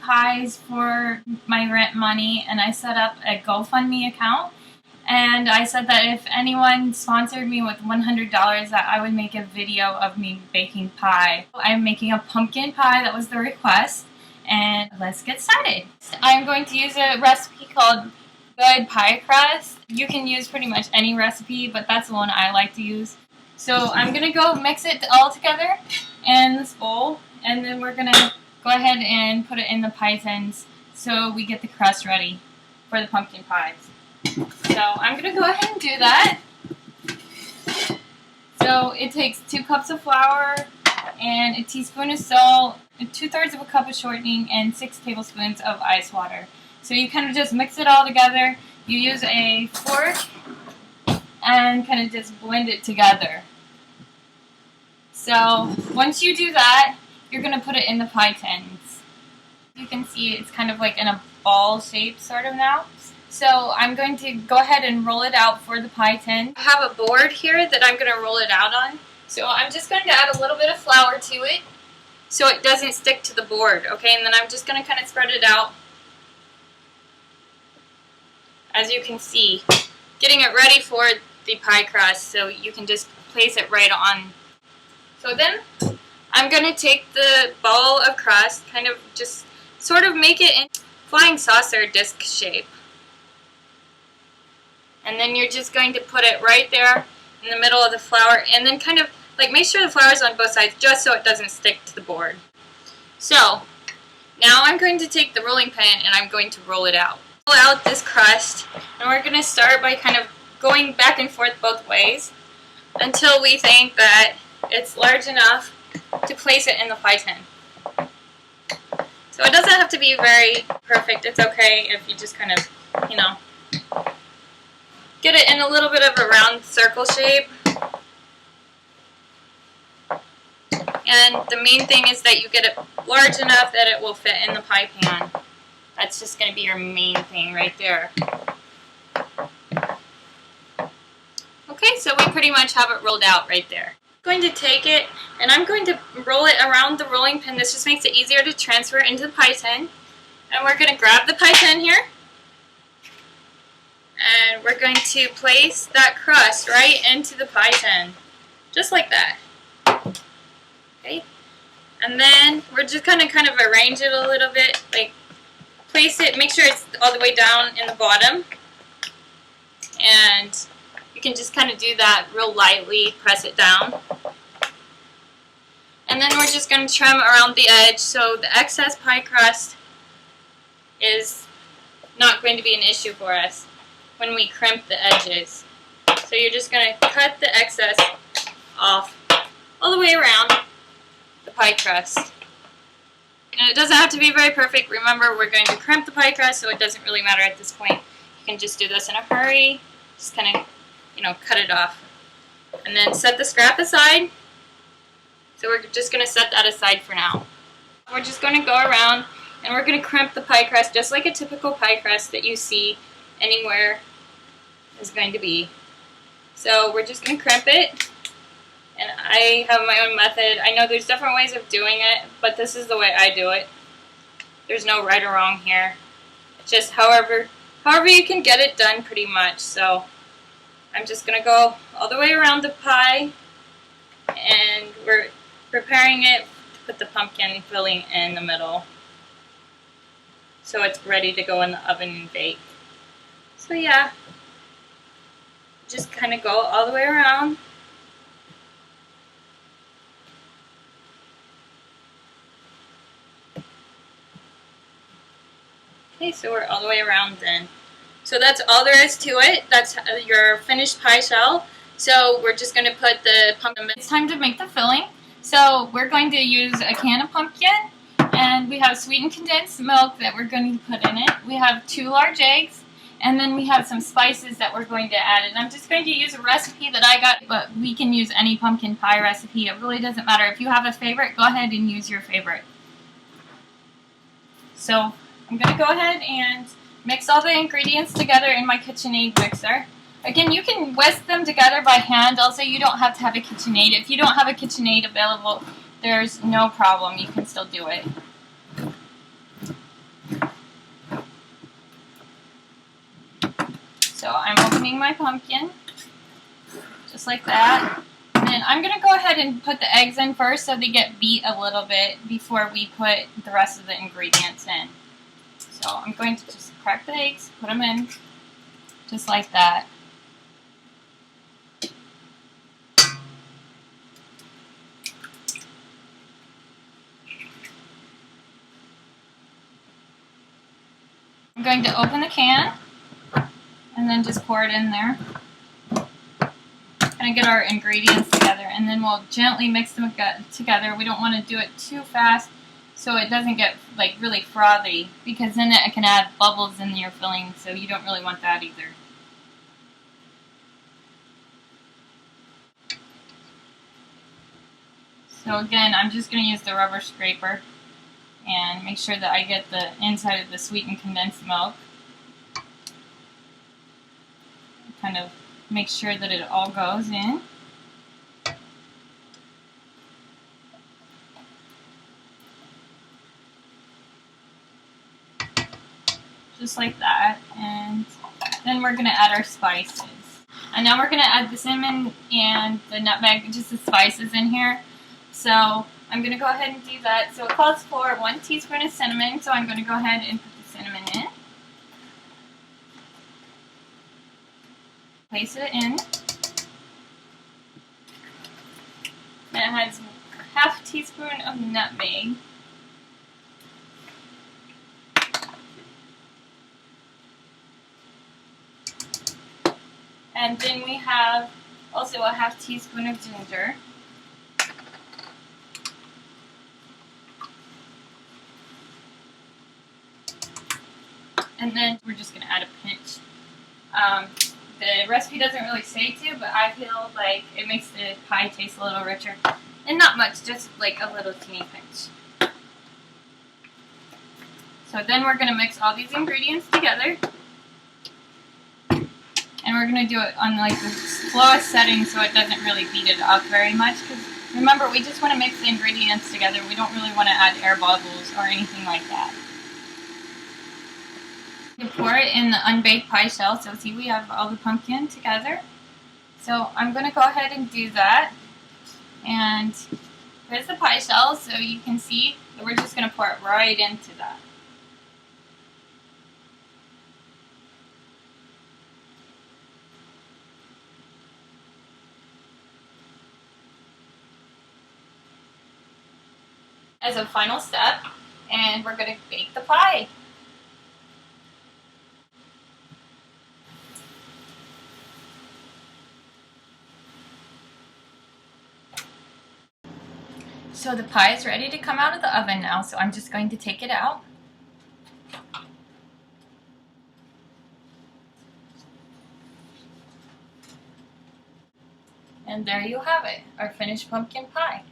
pies for my rent money, and I set up a GoFundMe account. And I said that if anyone sponsored me with $100, that I would make a video of me baking pie. I'm making a pumpkin pie, that was the request, and let's get started. I'm going to use a recipe called Good Pie Crust. You can use pretty much any recipe, but that's the one I like to use. So I'm going to go mix it all together in this bowl, and then we're going to go ahead and put it in the pie tins so we get the crust ready for the pumpkin pies. So I'm going to go ahead and do that. So it takes 2 cups of flour and a teaspoon of salt, 2/3 of a cup of shortening, and 6 tablespoons of ice water. So you kind of just mix it all together. You use a fork and kind of just blend it together. So once you do that, you're going to put it in the pie tins. You can see it's kind of like in a ball shape sort of now. So I'm going to go ahead and roll it out for the pie tin. I have a board here that I'm going to roll it out on. So I'm just going to add a little bit of flour to it so it doesn't stick to the board, okay? And then I'm just going to kind of spread it out, as you can see, getting it ready for the pie crust so you can just place it right on. So then I'm going to take the ball of crust, kind of just sort of make it in flying saucer disc shape. And then you're just going to put it right there in the middle of the flour, and then kind of like make sure the flour is on both sides just so it doesn't stick to the board. So now I'm going to take the rolling pin and I'm going to roll it out. Roll out this crust, and we're going to start by kind of going back and forth both ways until we think that it's large enough to place it in the pie tin. So it doesn't have to be very perfect. It's okay if you just kind of, you know, get it in a little bit of a round circle shape. And the main thing is that you get it large enough that it will fit in the pie pan. That's just going to be your main thing right there. Okay, so we pretty much have it rolled out right there. I'm going to take it and I'm going to roll it around the rolling pin. This just makes it easier to transfer into the pie tin. And we're going to grab the pie tin here. And we're going to place that crust right into the pie tin, just like that. Okay, and then we're just going to kind of arrange it a little bit, like place it, make sure it's all the way down in the bottom, and you can just kind of do that real lightly, press it down. And then we're just going to trim around the edge so the excess pie crust is not going to be an issue for us when we crimp the edges. So you're just going to cut the excess off all the way around the pie crust. And it doesn't have to be very perfect. Remember, we're going to crimp the pie crust, so it doesn't really matter at this point. You can just do this in a hurry, just kind of, you know, cut it off. And then set the scrap aside. So we're just going to set that aside for now. We're just going to go around and we're going to crimp the pie crust just like a typical pie crust that you see anywhere is going to be. So we're just going to crimp it, and I have my own method. I know there's different ways of doing it, but this is the way I do it. There's no right or wrong here. It's just however you can get it done pretty much. So I'm just going to go all the way around the pie, and we're preparing it to put the pumpkin filling in the middle so it's ready to go in the oven and bake. So yeah, just kind of go all the way around. Okay, so we're all the way around then. So that's all there is to it. That's your finished pie shell. So we're just going to put the pumpkin. It's time to make the filling. So we're going to use a can of pumpkin, and we have sweetened condensed milk that we're going to put in it. We have 2 large eggs. And then we have some spices that we're going to add. And I'm just going to use a recipe that I got, but we can use any pumpkin pie recipe. It really doesn't matter. If you have a favorite, go ahead and use your favorite. So I'm going to go ahead and mix all the ingredients together in my KitchenAid mixer. Again, you can whisk them together by hand. Also, you don't have to have a KitchenAid. If you don't have a KitchenAid available, there's no problem. You can still do it. So I'm opening my pumpkin, just like that. And then I'm going to go ahead and put the eggs in first so they get beat a little bit before we put the rest of the ingredients in. So I'm going to just crack the eggs, put them in, just like that. I'm going to open the can and then just pour it in there. Kind of get our ingredients together, and then we'll gently mix them together. We don't want to do it too fast so it doesn't get like really frothy, because then it can add bubbles in your filling, so you don't really want that either. So again, I'm just going to use the rubber scraper and make sure that I get the inside of the sweetened condensed milk. Kind of make sure that it all goes in. Just like that. And then we're going to add our spices. And now we're going to add the cinnamon and the nutmeg, just the spices in here. So I'm going to go ahead and do that. So it calls for 1 teaspoon of cinnamon, so I'm going to go ahead and put the cinnamon in. Place it in. Then it has ½ teaspoon of nutmeg. And then we have also a ½ teaspoon of ginger. And then we're just going to add a pinch. The recipe doesn't really say to, but I feel like it makes the pie taste a little richer. And not much, just like a little teeny pinch. So then we're going to mix all these ingredients together. And we're going to do it on like the slowest setting so it doesn't really beat it up very much. Because remember, we just want to mix the ingredients together. We don't really want to add air bubbles or anything like that. You pour it in the unbaked pie shell. So see, we have all the pumpkin together. So I'm going to go ahead and do that. And here's the pie shell, so you can see that we're just going to pour it right into that. As a final step, and we're going to bake the pie. So the pie is ready to come out of the oven now, so I'm just going to take it out. And there you have it, our finished pumpkin pie.